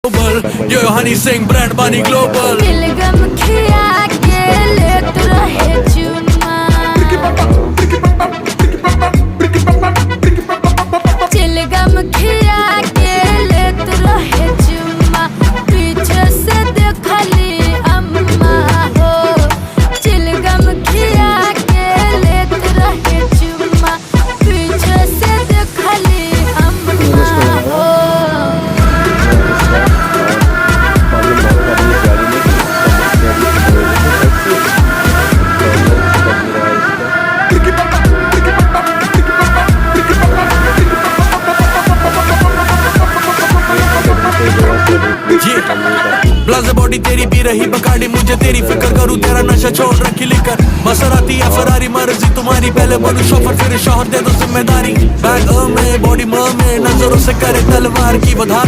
Yo, Honey Singh, brand Bunny Global. दिलगम खिया के लेत रहे चुम्मा, चिलगम खिया के लेत रहे चुम्मा, पीछे से देखली अम्मा हो। चिलगम खिया के लेत रहे चुम्मा, पीछे से देखली अम्मा हो। ब्लाज़ बॉडी तेरी पी रही बकाडी, मुझे तेरी फिक्र करूँ तेरा नशा छोड़ रखी लिकर। मसराती या फरारी मर्जी तुम्हारी, पहले बनूं शोफर फिर शौहर दे दो जिम्मेदारी। बैग में बॉडी में नजरों से करे तलवार की बधार।